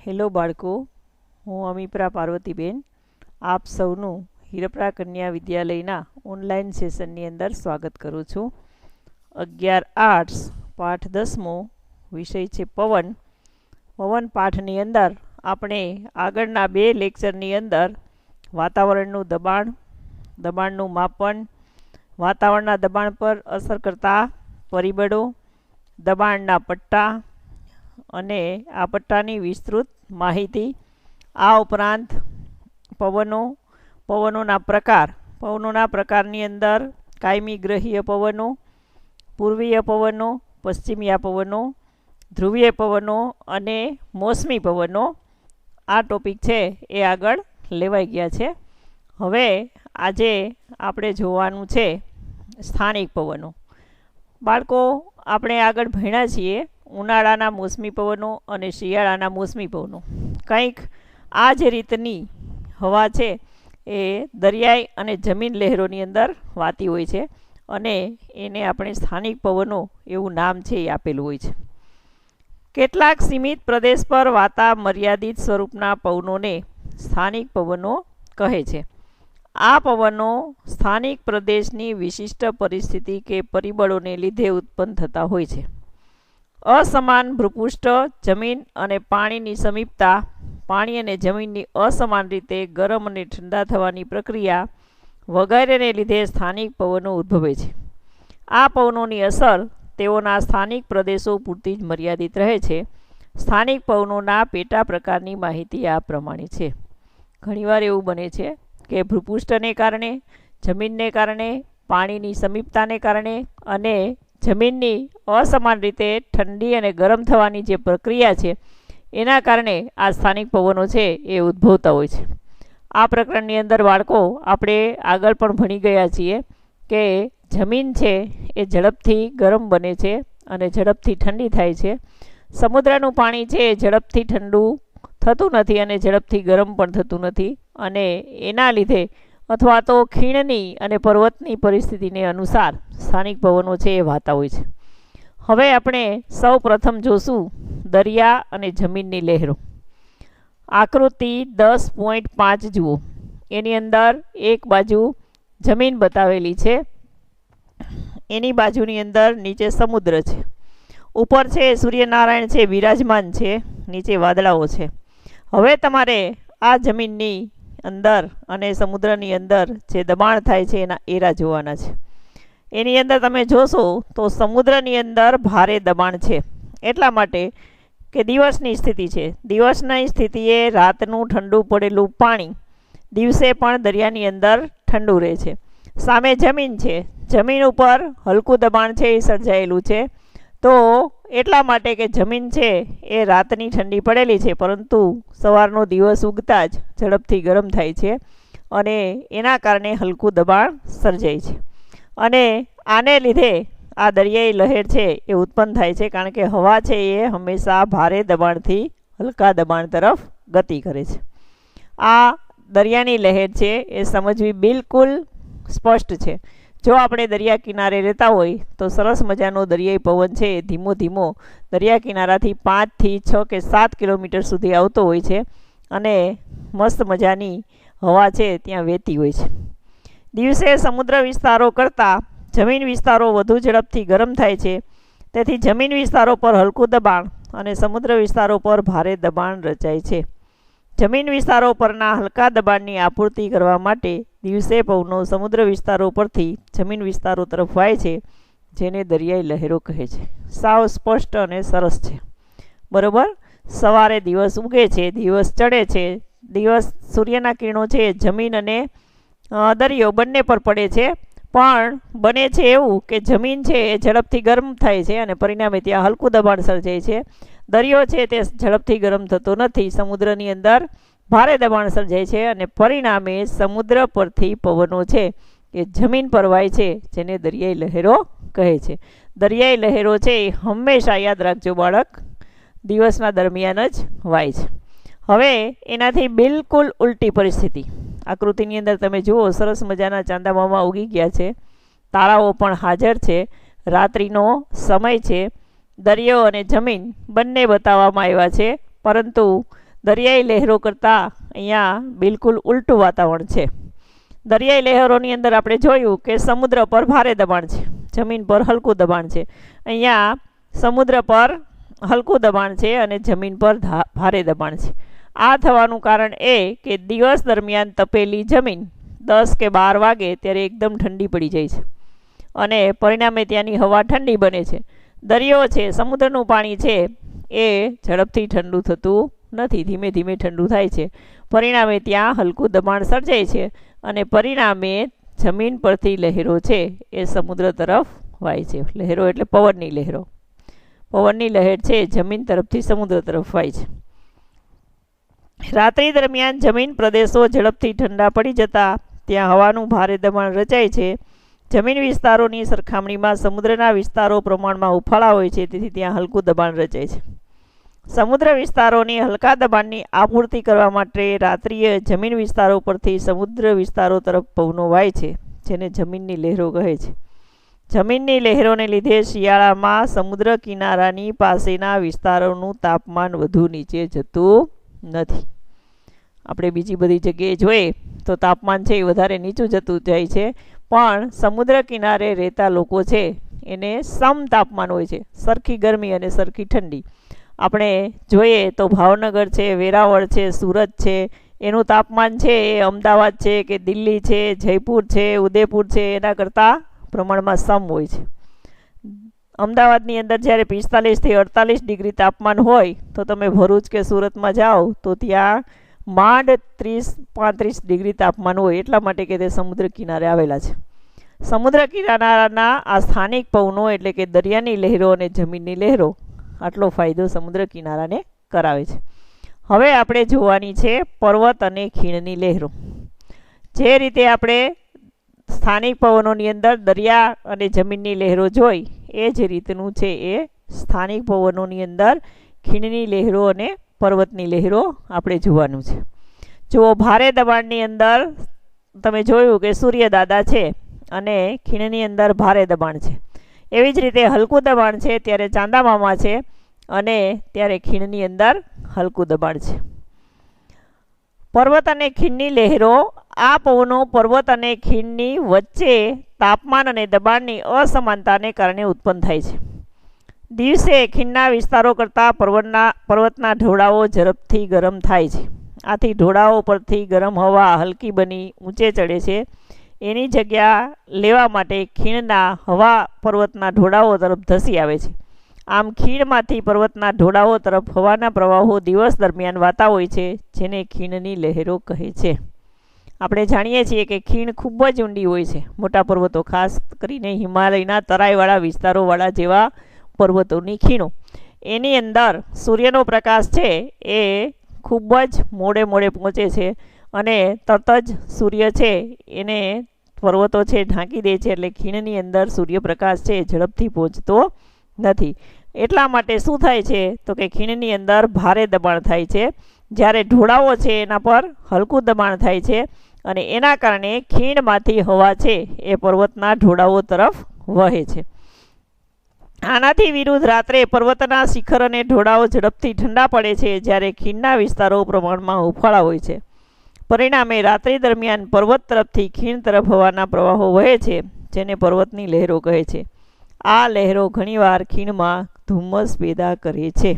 Hello બાળકો, હું અમીપરા પાર્વતીબેન આપ સૌનું હીરપરા કન્યા વિદ્યાલયના ઓનલાઈન સેશનની અંદર સ્વાગત કરું છું. 11 આર્ટ્સ પાઠ 10મો વિષય છે પવન. પવન પાઠની અંદર આપણે આગળના 2 લેક્ચરની અંદર વાતાવરણનું દબાણનું માપન, વાતાવરણના દબાણ પર અસર કરતા પરિબળો, દબાણના પટ્ટા અને આ પટ્ટાની વિસ્તૃત માહિતી, આ ઉપરાંત પવનોના પ્રકારની અંદર કાયમી ગ્રહીય પવનો, પૂર્વીય પવનો, પશ્ચિમીય પવનો, ધ્રુવીય પવનો અને મોસમી પવનો, આ ટોપિક છે એ આગળ લેવાઈ ગયા છે. હવે આજે આપણે જોવાનું છે સ્થાનિક પવનો. બાળકો, આપણે આગળ ભણ્યા છીએ ઉનાળાના મોસમી પવનો અને શિયાળાના મોસમી પવનો. કંઈક આ જ રીતની હવા છે એ દરિયાઈ અને જમીન લહેરોની અંદર વાતી હોય છે અને એને આપણે સ્થાનિક પવનો એવું નામ છે એ આપેલું હોય છે. કેટલાક સીમિત પ્રદેશ પર વાતા મર્યાદિત સ્વરૂપના પવનોને સ્થાનિક પવનો કહે છે. આ પવનો સ્થાનિક પ્રદેશની વિશિષ્ટ પરિસ્થિતિ કે પરિબળોને લીધે ઉત્પન્ન થતા હોય છે. અસમાન ભૂપૃષ્ઠ, જમીન અને પાણીની સમીપતા, પાણી અને જમીનની અસમાન રીતે ગરમ અને ઠંડા થવાની પ્રક્રિયા વગેરેને લીધે સ્થાનિક પવનો ઉદ્ભવે છે. આ પવનોની અસર તેઓના સ્થાનિક પ્રદેશો પૂરતી જ મર્યાદિત રહે છે. સ્થાનિક પવનોના પેટા પ્રકારની માહિતી આ પ્રમાણે છે. ઘણીવાર એવું બને છે કે ભૂપૃષ્ઠને કારણે, જમીનને કારણે, પાણીની સમીપતાને કારણે અને જમીનની અસમાન રીતે ઠંડી અને ગરમ થવાની જે પ્રક્રિયા છે એના કારણે આ સ્થાનિક પવનો છે એ ઉદ્ભવતા હોય છે. આ પ્રકરણની અંદર બાળકો આપણે આગળ પણ ભણી ગયા છીએ કે જમીન છે એ ઝડપથી ગરમ બને છે અને ઝડપથી ઠંડી થાય છે. સમુદ્રનું પાણી છે એ ઝડપથી ઠંડુ થતું નથી અને ઝડપથી ગરમ પણ થતું નથી અને એના લીધે અથવા તો ખીણની અને પર્વતની પરિસ્થિતિને અનુસાર સ્થાનિક પવનો છે એ વાતા હોય છે. હવે આપણે સૌ પ્રથમ જોશું દરિયા અને જમીનની લહેરો. આકૃતિ 10.5 જુઓ. એની અંદર એક બાજુ જમીન બતાવેલી છે, એની બાજુની અંદર નીચે સમુદ્ર છે, ઉપર છે સૂર્યનારાયણ છે વિરાજમાન છે, નીચે વાદળાઓ છે. હવે તમારે આ જમીનની અંદર અને સમુદ્રની અંદર જે દબાણ થાય છે એના એરા જોવાના છે. એની અંદર તમે જોશો તો સમુદ્રની અંદર ભારે દબાણ છે, એટલા માટે કે દિવસની સ્થિતિ છે. દિવસની સ્થિતિએ રાતનું ઠંડુ પડેલું પાણી દિવસે પણ દરિયાની અંદર ઠંડુ રહે છે. સામે જમીન છે, જમીન ઉપર હલકું દબાણ છે એ સર્જાયેલું છે. તો એટલા માટે કે જમીન છે એ રાતની ઠંડી પડેલી છે, પરંતુ સવારનો દિવસ ઉગતા જ ઝડપથી ગરમ થાય છે અને એના કારણે હલકું દબાણ સર્જાય છે અને આને લીધે આ દરિયાઈ લહેર છે એ ઉત્પન્ન થાય છે, કારણ કે હવા છે એ હંમેશા ભારે દબાણથી હલકા દબાણ તરફ ગતિ કરે છે. આ દરિયાની લહેર છે એ સમજવી બિલકુલ સ્પષ્ટ છે. જો આપણે દરિયા કિનારે રહેતા હોય તો સરસ મજાનો દરિયાઈ પવન છે એ ધીમો ધીમો દરિયા કિનારાથી 5 થી 6 કે 7 કિલોમીટર સુધી આવતો હોય છે અને મસ્ત મજાની હવા છે ત્યાં વહેતી હોય છે. દિવસે સમુદ્ર વિસ્તારો કરતાં જમીન વિસ્તારો વધુ ઝડપથી ગરમ થાય છે. તેથી જમીન વિસ્તારો પર હલકું દબાણ અને સમુદ્ર વિસ્તારો પર ભારે દબાણ રચાય છે. જમીન વિસ્તારો પરના હલકા દબાણની આપૂર્તિ કરવા માટે દિવસે પવનો સમુદ્ર વિસ્તારો પરથી જમીન વિસ્તારો તરફ વાય છે, જેને દરિયાઈ લહેરો કહે છે. સાવ સ્પષ્ટ અને સરસ છે, બરોબર. સવારે દિવસ ઉગે છે, દિવસ ચડે છે, સૂર્યના કિરણો છે જમીન અને દરિયો બંને પર પડે છે, પણ બને છે એવું કે જમીન છે એ ઝડપથી ગરમ થાય છે અને પરિણામે ત્યાં હલકું દબાણ સર્જાય છે. દરિયો છે તે ઝડપથી ગરમ થતો નથી, સમુદ્રની અંદર ભારે દબાણ સર્જાય છે અને પરિણામે સમુદ્ર પરથી પવનો છે એ જમીન પર વાય છે, જેને દરિયાઈ લહેરો કહે છે. દરિયાઈ લહેરો છે એ હંમેશા યાદ રાખજો બાળક, દિવસના દરમિયાન જ વાય છે. હવે એનાથી બિલકુલ ઉલટી પરિસ્થિતિ આકૃતિની અંદર તમે જુઓ, સરસ મજાના ચાંદા મામા ઉગી ગયા છે, તારાઓ પણ હાજર છે, રાત્રિનો સમય છે, દરિયો અને જમીન બંને બતાવવામાં આવ્યા છે, પરંતુ દરિયાઈ લહેરો કરતાં અહીંયા બિલકુલ ઉલટું વાતાવરણ છે. દરિયાઈ લહેરોની અંદર આપણે જોયું કે સમુદ્ર પર ભારે દબાણ છે, જમીન પર હલકું દબાણ છે. અહીંયા સમુદ્ર પર હલકું દબાણ છે અને જમીન પર ભારે દબાણ છે. આ થવાનું કારણ એ કે દિવસ દરમિયાન તપેલી જમીન 10 કે 12 વાગે ત્યારે એકદમ ઠંડી પડી જાય છે અને પરિણામે ત્યાંની હવા ઠંડી બને છે. દરિયો છે, સમુદ્રનું પાણી છે એ ઝડપથી ઠંડુ થતું નથી, ધીમે ધીમે ઠંડુ થાય છે. પરિણામે ત્યાં હલકું દબાણ સર્જાય છે અને પરિણામે જમીન પરથી લહેરો છે એ સમુદ્ર તરફ વાય છે. લહેરો એટલે પવનની લહેરો. પવનની લહેર છે જમીન તરફથી સમુદ્ર તરફ વાય છે. રાત્રિ દરમિયાન જમીન પ્રદેશો ઝડપથી ઠંડા પડી જતા ત્યાં હવાનું ભારે દબાણ રચાય છે. જમીન વિસ્તારોની સરખામણીમાં સમુદ્રના વિસ્તારો પ્રમાણમાં ઉફાળા હોય છે, તેથી ત્યાં હલકું દબાણ રચાય છે. સમુદ્ર વિસ્તારોની હલકા દબાણની આપૂર્તિ કરવા માટે રાત્રિએ જમીન વિસ્તારો પરથી સમુદ્ર વિસ્તારો તરફ પવનો વાય છે, જેને જમીનની લહેરો કહે છે. જમીનની લહેરોને લીધે શિયાળામાં સમુદ્ર કિનારાની પાસેના વિસ્તારોનું તાપમાન વધુ નીચે જતું નથી. આપણે બીજી બધી જગ્યાએ જોઈએ તો તાપમાન છે એ વધારે નીચું જતું જાય છે, પણ સમુદ્ર કિનારે રહેતા લોકો છે એને સમ તાપમાન હોય છે, સરખી ગરમી અને સરખી ઠંડી. આપણે જોઈએ તો ભાવનગર છે, વેરાવળ છે, સુરત છે, એનું તાપમાન છે એ અમદાવાદ છે કે દિલ્હી છે, જયપુર છે, ઉદયપુર છે એના કરતાં પ્રમાણમાં સમ હોય છે. અમદાવાદની અંદર જ્યારે 45 થી 48 ડિગ્રી તાપમાન હોય તો તમે ભરૂચ કે સુરતમાં જાઓ તો ત્યાં માંડ 30-35 ડિગ્રી તાપમાન હોય, એટલા માટે કે તે સમુદ્ર કિનારે આવેલા છે. સમુદ્ર કિનારાના આ સ્થાનિક પવનો એટલે કે દરિયાની લહેરો અને જમીનની લહેરો આટલો ફાયદો સમુદ્ર કિનારાને કરાવે છે. હવે આપણે જોવાની છે પર્વત અને ખીણની લહેરો. જે રીતે આપણે સ્થાનિક પવનોની અંદર દરિયા અને જમીનની લહેરો જોઈ એ જ રીતનું છે એ સ્થાનિક પવનોની અંદર ખીણની લહેરો અને પર્વતની લહેરો આપણે જોવાનું છે. જો ભારે દબાણની અંદર તમે જોયું કે સૂર્યદાદા છે અને ખીણની અંદર ભારે દબાણ છે. એવી જ રીતે હલકું દબાણ છે ત્યારે ચાંદામામા છે અને ત્યારે ખીણની અંદર હલકું દબાણ છે. પર્વત અને ખીણની લહેરો, આ પવનો પર્વત અને ખીણની વચ્ચે તાપમાન અને દબાણની અસમાનતાને કારણે ઉત્પન્ન થાય છે. દિવસે ખીણના વિસ્તારો કરતાં પર્વતના ઢોળાવો ઝડપથી ગરમ થાય છે. આથી ઢોળાવો પરથી ગરમ હવા હલકી બની ઊંચે ચડે છે. એની જગ્યા લેવા માટે ખીણના હવા પર્વતના ઢોળાવો તરફ ધસી આવે છે. આમ ખીણમાંથી પર્વતના ઢોળાવો તરફ હવાના પ્રવાહો દિવસ દરમિયાન વાતા હોય છે, જેને ખીણની લહેરો કહે છે. આપણે જાણીએ છીએ કે ખીણ ખૂબ જ ઊંડી હોય છે. મોટા પર્વતો, ખાસ કરીને હિમાલયના તરાઈવાળા વિસ્તારોવાળા જેવા પર્વતોની ખીણો, એની અંદર સૂર્યનો પ્રકાશ છે એ ખૂબ જ મોડે પહોંચે છે અને તરત જ સૂર્ય છે એને પર્વતો છે ઢાંકી દે છે, એટલે ખીણની અંદર સૂર્યપ્રકાશ છે ઝડપથી પહોંચતો નથી. એટલા માટે શું થાય છે તો કે ખીણની અંદર ભારે દબાણ થાય છે, જ્યારે ઢોળાવો છે એના પર હલકું દબાણ થાય છે અને એના કારણે ખીણમાંથી હવા છે એ પર્વતના ઢોળાવો તરફ વહે છે. આનાથી વિરુદ્ધ રાત્રે પર્વતના શિખર અને ઢોળાવો ઝડપથી ઠંડા પડે છે, જ્યારે ખીણના વિસ્તારો પ્રમાણમાં હુંફાળા હોય છે. પરિણામે રાત્રિ દરમિયાન પર્વત તરફથી ખીણ તરફ હવાના પ્રવાહો વહે છે, જેને પર્વતની લહેરો કહે છે. આ લહેરો ઘણીવાર ખીણમાં ધુમ્મસ પેદા કરે છે.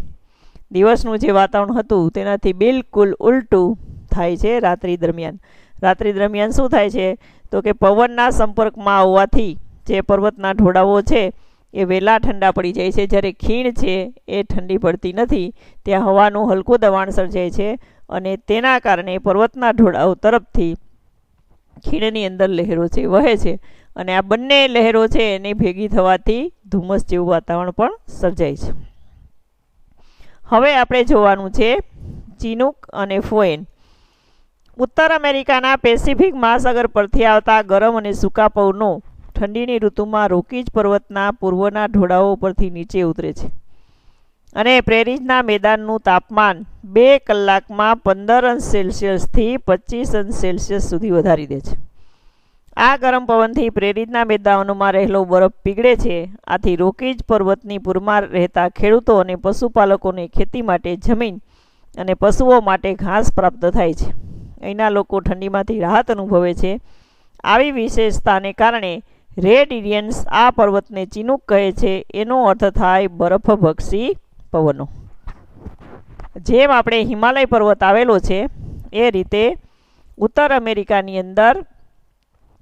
દિવસનું જે વાતાવરણ હતું તેનાથી બિલકુલ ઉલટું થાય છે રાત્રિ દરમિયાન. રાત્રિ દરમિયાન શું થાય છે તો કે પવનના સંપર્કમાં આવવાથી જે પર્વતના ઢોળાવો છે એ વહેલા ઠંડા પડી જાય છે, જ્યારે ખીણ છે એ ઠંડી પડતી નથી. ત્યાં હવાનું હલકું દબાણ સર્જાય છે અને તેના કારણે પર્વતના ઢોળાવો તરફથી ખીણની અંદર લહેરો છે વહે છે અને આ બંને લહેરો છે એની ભેગી થવાથી ધુમ્મસ જેવું વાતાવરણ પણ સર્જાય છે. હવે આપણે જોવાનું છે ચિનૂક અને ફોએન. ઉત્તર અમેરિકાના પેસિફિક મહાસાગર પરથી આવતા ગરમ અને સૂકા પવનો ઠંડીની ઋતુમાં રોકીજ પર્વતના પૂર્વના ઢોળાવો પરથી નીચે ઉતરે છે અને પ્રેરીજના મેદાનનું તાપમાન 2 કલાકમાં 15 અંશ સેલ્સિયસથી 25 અંશ સેલ્સિયસ સુધી વધારી દે છે. આ ગરમ પવનથી પ્રેરીજના મેદાનોમાં રહેલો બરફ પીગળે છે. આથી રોકીજ પર્વતની પૂરમાં રહેતા ખેડૂતો અને પશુપાલકોને ખેતી માટે જમીન અને પશુઓ માટે ઘાસ પ્રાપ્ત થાય છે. અહીંના લોકો ઠંડીમાંથી રાહત અનુભવે છે. આવી વિશેષતાને કારણે રેડ ઇન્ડિયન્સ આ પર્વતને ચિનુક કહે છે. એનો અર્થ થાય બરફભક્ષી પવનો. જેમ આપણે હિમાલય પર્વત આવેલો છે એ રીતે ઉત્તર અમેરિકાની અંદર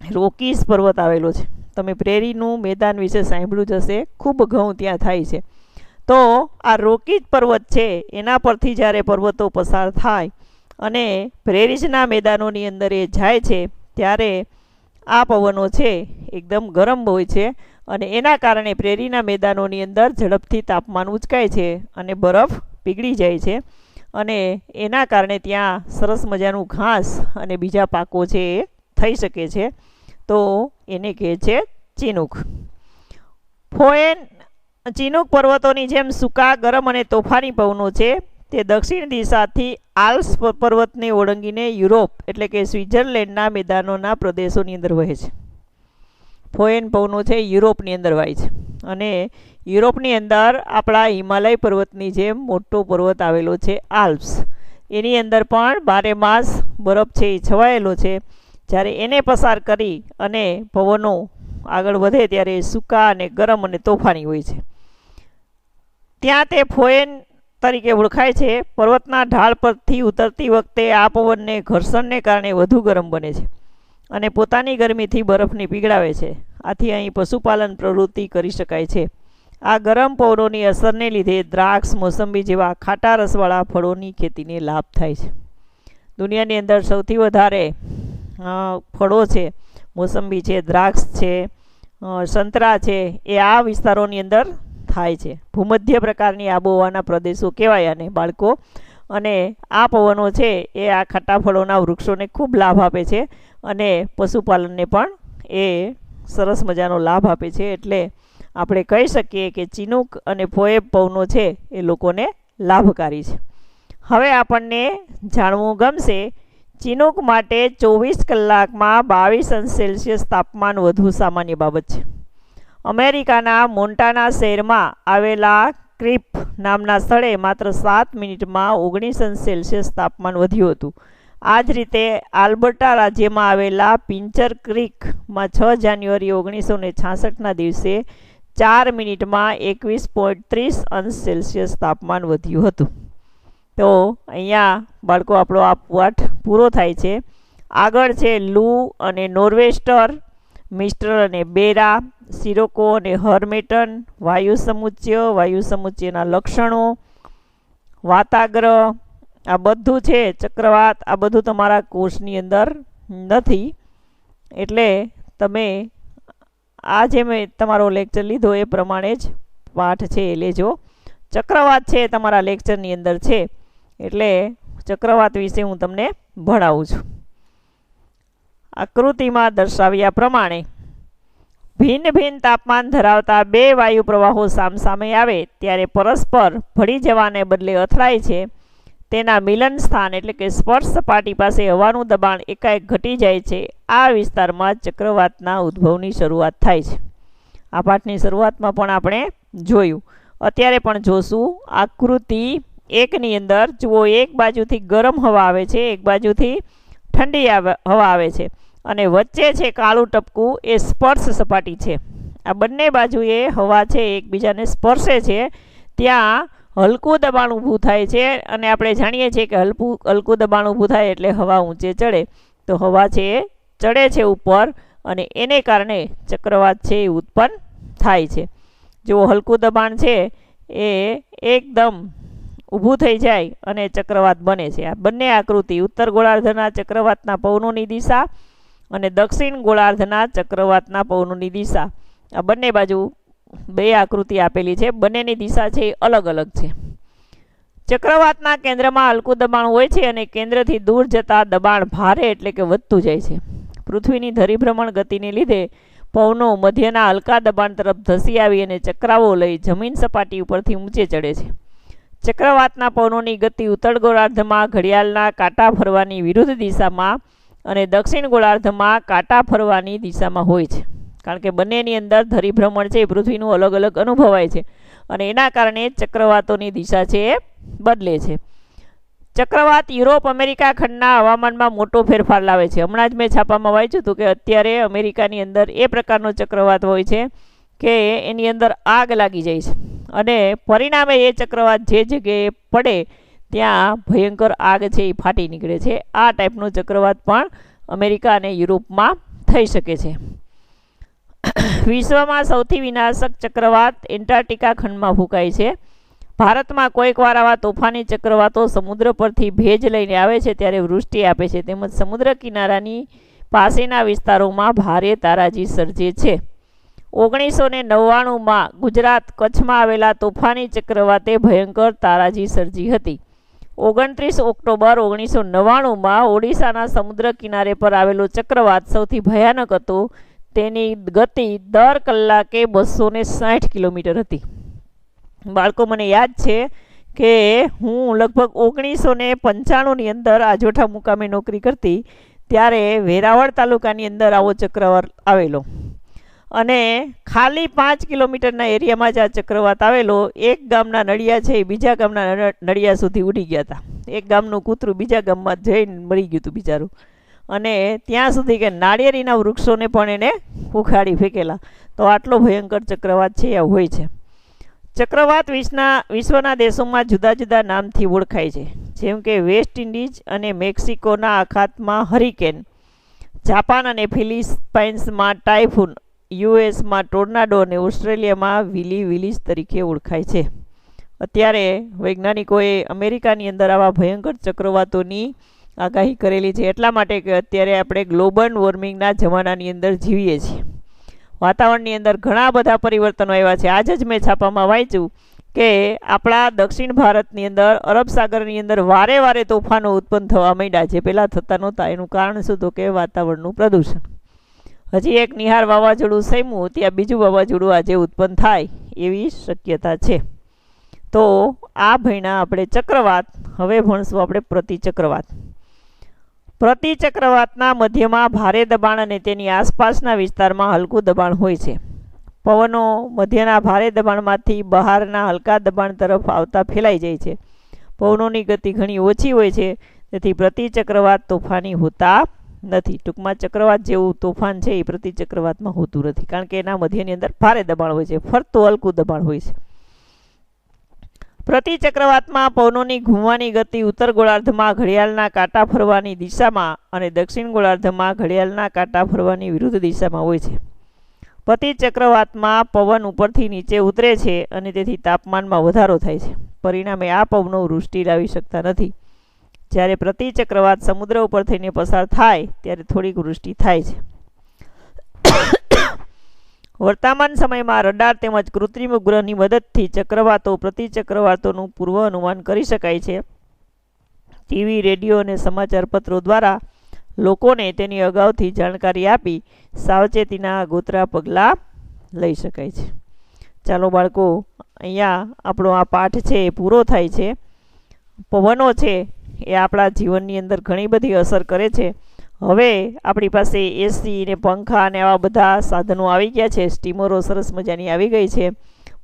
રોકીઝ પર્વત આવેલો છે. તમે પ્રેરીનું મેદાન વિશે સાંભળ્યું જ હશે, ખૂબ ઘઉં ત્યાં થાય છે. તો આ રોકીઝ પર્વત છે એના પરથી જ્યારે પર્વતો પસાર થાય અને પ્રેરીઝના મેદાનોની અંદર એ જાય છે ત્યારે આ પવનો છે એકદમ ગરમ હોય છે અને એના કારણે પ્રેરીના મેદાનોની અંદર ઝડપથી તાપમાન ઉંચકાય છે અને બરફ પીગળી જાય છે અને એના કારણે ત્યાં સરસ મજાનું ઘાસ અને બીજા પાકો છે એ થઈ શકે છે. તો એને કહે છે ચિનુક. ફોએન ચિનુક પર્વતોની જેમ સૂકા, ગરમ અને તોફાની પવનો છે તે દક્ષિણ દિશાથી આલ્પ્સ પર્વતને ઓળંગીને યુરોપ એટલે કે સ્વિટ્ઝરલેન્ડના મેદાનોના પ્રદેશોની અંદર વહે છે. ફોએન પવનો છે યુરોપની અંદર વાય છે અને યુરોપની અંદર આપણા હિમાલય પર્વતની જેમ મોટો પર્વત આવેલો છે આલ્પ્સ. એની અંદર પણ 12 માસ બરફ છે એ છવાયેલો છે. જ્યારે એને પસાર કરી અને પવનો આગળ વધે ત્યારે સૂકા અને ગરમ અને તોફાની હોય છે. ત્યાં તે ફોએન તરીકે ઓળખાય છે. પર્વતના ઢાળ પરથી ઉતરતી વખતે આ પવનને ઘર્ષણને કારણે વધુ ગરમ બને છે અને પોતાની ગરમીથી બરફને પીગળાવે છે. આથી અહીં પશુપાલન પ્રવૃત્તિ કરી શકાય છે. આ ગરમ પવનોની અસરને લીધે દ્રાક્ષ, મોસંબી જેવા ખાટા રસવાળા ફળોની ખેતીને લાભ થાય છે. દુનિયાની અંદર સૌથી વધારે ફળો છે, મોસંબી છે, દ્રાક્ષ છે, સંતરા છે, એ આ વિસ્તારોની અંદર થાય છે. ભૂમધ્ય પ્રકારની આબોહવાના પ્રદેશો કહેવાય આને બાળકો. અને આ પવનો છે એ આ ખાટા ફળોના વૃક્ષોને ખૂબ લાભ આપે છે અને પશુપાલનને પણ એ સરસ મજાનો લાભ આપે છે. એટલે આપણે કહી શકીએ કે ચિનુક અને ફોએબ પવનો છે એ લોકોને લાભકારી છે. હવે આપણને જાણવું ગમશે ચિનુક માટે 24 કલાકમાં 22°C તાપમાન વધુ સામાન્ય બાબત છે. અમેરિકાના મોન્ટાના શહેરમાં આવેલા ક્રીપ નામના સ્થળે માત્ર 7 મિનિટમાં 19°C તાપમાન વધ્યું હતું. આ જ રીતે આલ્બર્ટા રાજ્યમાં આવેલા પિન્ચર ક્રીકમાં 6 જાન્યુઆરી 1966ના દિવસે 4 મિનિટમાં 21.30°C તાપમાન વધ્યું હતું. તો અહીંયા બાળકો આપણો આ પાઠ પૂરો થાય છે. આગળ છે લૂ અને નોર્વેસ્ટર, મિસ્ટર અને બેરા, સિરોકો અને હર્મેટન, વાયુ સમુચ્ચયના લક્ષણો, વાતાગ્રહ, આ બધું છે ચક્રવાત, આ બધું તમારા કોર્સની અંદર નથી. એટલે તમે આ જે મેં તમારો લેક્ચર લીધો એ પ્રમાણે જ પાઠ છે એ લેજો. ચક્રવાત છે તમારા લેક્ચરની અંદર છે એટલે ચક્રવાત વિશે હું તમને ભણાવું છું. આકૃતિમાં દર્શાવ્યા પ્રમાણે ભિન્ન ભિન્ન તાપમાન ધરાવતા બે વાયુ પ્રવાહો સામસામે આવે ત્યારે પરસ્પર ભળી જવાને બદલે અથડાય છે. તેના મિલન સ્થાન એટલે કે સ્પર્શ સપાટી પાસે હવાનું દબાણ એકાએક ઘટી જાય છે. આ વિસ્તારમાં ચક્રવાતના ઉદ્ભવની શરૂઆત થાય છે. આ પાઠની શરૂઆતમાં પણ આપણે જોયું, અત્યારે પણ જોશું. આકૃતિ 1ની અંદર જુઓ, એક બાજુથી ગરમ હવા આવે છે, એક બાજુથી ઠંડી હવા આવે છે અને વચ્ચે છે કાળું ટપકું, એ સ્પર્શ સપાટી છે. આ બંને બાજુએ હવા છે એકબીજાને સ્પર્શે છે, ત્યાં હલકું દબાણ ઊભું થાય છે અને આપણે જાણીએ છીએ કે હલકું દબાણ ઊભું થાય એટલે હવા ઊંચે ચડે. તો હવા છે એ ચડે છે ઉપર અને એને કારણે ચક્રવાત છે એ ઉત્પન્ન થાય છે. જો હલકું દબાણ છે એ એકદમ ઊભું થઈ જાય અને ચક્રવાત બને છે. આ બંને આકૃતિ ઉત્તર ગોળાર્ધના ચક્રવાતના પવનોની દિશા અને દક્ષિણ ગોળાર્ધના ચક્રવાતના પવનોની દિશા, આ બંને બાજુ બે આકૃતિ આપેલી છે. બંનેની દિશા છે એ અલગ અલગ છે. ચક્રવાતના કેન્દ્રમાં હલકું દબાણ હોય છે અને કેન્દ્રથી દૂર જતા દબાણ ભારે એટલે કે વધતું જાય છે. પૃથ્વીની ધરીભ્રમણ ગતિને લીધે પવનો મધ્યના હલકા દબાણ તરફ ધસી આવી અને ચક્રાવો લઈ જમીન સપાટી ઉપરથી ઊંચે ચડે છે. ચક્રવાતના પવનોની ગતિ ઉત્તર ગોળાર્ધમાં ઘડિયાળના કાંટા ફરવાની વિરુદ્ધ દિશામાં અને દક્ષિણ ગોળાર્ધમાં કાંટા ફરવાની દિશામાં હોય છે. કારણ કે બંનેની અંદર ધરીભ્રમણ છે પૃથ્વીનું અલગ અલગ અનુભવાય છે અને એના કારણે ચક્રવાતોની દિશા છે એ બદલે છે. ચક્રવાત યુરોપ અમેરિકા ખંડના હવામાનમાં મોટો ફેરફાર લાવે છે. હમણાં જ મેં છાપામાં વાંચ્યું હતું કે અત્યારે અમેરિકાની અંદર એ પ્રકારનો ચક્રવાત હોય છે કે એની અંદર આગ લાગી જાય છે અને પરિણામે એ ચક્રવાત જે જગ્યાએ પડે ત્યાં ભયંકર આગ છે એ ફાટી નીકળે છે. આ ટાઈપનો ચક્રવાત પણ અમેરિકા અને યુરોપમાં થઈ શકે છે. વિશ્વમાં સૌથી વિનાશક ચક્રવાત એન્ટાર્કટિકા ખંડમાં ફૂંકાય છે. ભારતમાં કોઈક વાર આવા તોફાની ચક્રવાતો સમુદ્ર પરથી ભેજ લઈને આવે છે ત્યારે વૃષ્ટિ આપે છે તેમજ સમુદ્ર કિનારાની પાસેના વિસ્તારોમાં ભારે તારાજી સર્જે છે. 1999માં ગુજરાત કચ્છમાં આવેલા તોફાની ચક્રવાતે ભયંકર તારાજી સર્જી હતી. 29 ઓક્ટોબર 1999માં ઓડિશાના સમુદ્ર કિનારે પર આવેલો ચક્રવાત સૌથી ભયાનક હતો. તેની ગતિ દર કલાકે 260 કિલોમીટર હતી. બાળકો, મને યાદ છે કે હું લગભગ 1995ની અંદર આજોઠા મુકામે નોકરી કરતી ત્યારે વેરાવળ તાલુકાની અંદર આવો ચક્રવાત આવેલો અને ખાલી 5 કિલોમીટરના એરિયામાં જ આ ચક્રવાત આવેલો. એક ગામના નળિયા છે એ બીજા ગામના નળિયા સુધી ઉડી ગયા હતા. એક ગામનું કૂતરું બીજા ગામમાં જઈને મરી ગયું હતું બિચારું, અને ત્યાં સુધી કે નાળિયેરીના વૃક્ષોને પણ એને ઉખાડી ફેંકેલા. તો આટલો ભયંકર ચક્રવાત છે આ હોય છે. ચક્રવાત વિશ્વના દેશોમાં જુદા જુદા નામથી ઓળખાય છે, જેમ કે વેસ્ટ ઇન્ડિઝ અને મેક્સિકોના અખાતમાં હરિકેન, જાપાન અને ફિલિપાઇન્સમાં ટાઇફૂન, યુએસમાં ટોર્નાડો અને ઓસ્ટ્રેલિયામાં વિલી વિલીસ તરીકે ઓળખાય છે. અત્યારે વૈજ્ઞાનિકોએ અમેરિકાની અંદર આવા ભયંકર ચક્રવાતોની આગાહી કરેલી છે, એટલા માટે કે અત્યારે આપણે ગ્લોબલ વોર્મિંગના જમાનાની અંદર જીવીએ છીએ. વાતાવરણની અંદર ઘણા બધા પરિવર્તનો આવ્યા છે. આજે જ મેં છાપામાં વાંચ્યું કે આપણા દક્ષિણ ભારતની અંદર અરબ સાગરની અંદર વારે વારે તોફાનો ઉત્પન્ન થવા માંડ્યા છે, પહેલાં થતા નહોતા. એનું કારણ શું? તો કે વાતાવરણનું પ્રદૂષણ. હજી એક નિહાર વાવાઝોડું સમ્યું ત્યાં બીજું વાવાઝોડું આજે ઉત્પન્ન થાય એવી શક્યતા છે. તો આ ભણ્યા આપણે ચક્રવાત. હવે ભણશું આપણે પ્રતિચક્રવાત. પ્રતિચક્રવાતના મધ્યમાં ભારે દબાણ અને તેની આસપાસના વિસ્તારમાં હલકું દબાણ હોય છે. પવનો મધ્યના ભારે દબાણમાંથી બહારના હલકા દબાણ તરફ આવતા ફેલાઈ જાય છે. પવનોની ગતિ ઘણી ઓછી હોય છે, તેથી પ્રતિચક્રવાત તોફાની હોતા નથી. ટૂંકમાં ચક્રવાત જેવું તોફાન છે એ પ્રતિચક્રવાતમાં હોતું નથી, કારણ કે એના મધ્યની અંદર ભારે દબાણ હોય છે, ફરતું હલકું દબાણ હોય છે. પ્રતિચક્રવાતમાં પવનોની ઘૂમવાની ગતિ ઉત્તર ગોળાર્ધમાં ઘડિયાળના કાંટા ફરવાની દિશામાં અને દક્ષિણ ગોળાર્ધમાં ઘડિયાળના કાંટા ફરવાની વિરુદ્ધ દિશામાં હોય છે. પ્રતિચક્રવાતમાં પવન ઉપરથી નીચે ઉતરે છે અને તેથી તાપમાનમાં વધારો થાય છે. પરિણામે આ પવનો વૃષ્ટિ લાવી શકતા નથી. જ્યારે પ્રતિચક્રવાત સમુદ્ર ઉપર થઈને પસાર થાય ત્યારે થોડીક વૃષ્ટિ થાય છે. વર્તમાન સમયમાં રડાર તેમજ કૃત્રિમ ઉપગ્રહની મદદથી ચક્રવાતો પ્રતિચક્રવાતોનું પૂર્વ અનુમાન કરી શકાય છે. ટીવી, રેડિયો અને સમાચાર પત્રો દ્વારા લોકોને તેની અગાઉથી જાણકારી આપી સાવચેતીના આગોતરા પગલાં લઈ શકાય છે. ચાલો બાળકો, અહીંયા આપણો આ પાઠ છે એ પૂરો થાય છે. પવનો છે એ આપણા જીવનની અંદર ઘણી બધી અસર કરે છે. હવે આપણી પાસે એસી ને પંખા ને આવા બધા સાધનો આવી ગયા છે, સ્ટીમરો સરસ મજાની આવી ગઈ છે,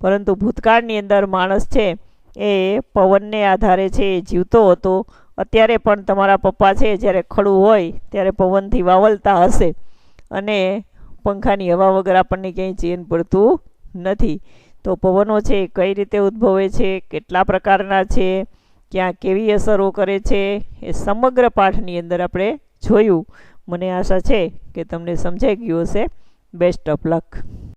પરંતુ ભૂતકાળની અંદર માણસ છે એ પવનને આધારે છે એ જીવતો હતો. અત્યારે પણ તમારા પપ્પા છે જ્યારે ખડું હોય ત્યારે પવનથી વાવલતા હશે, અને પંખાની હવા વગર આપણને ક્યાંય ચેન પડતું નથી. તો પવનો છે કઈ રીતે ઉદ્ભવે છે, કેટલા પ્રકારના છે, ક્યાં કેવી અસરો કરે છે, એ સમગ્ર પાઠની અંદર આપણે જોયું. મને આશા છે કે તમને સમજાઈ ગયું હશે. Best of luck.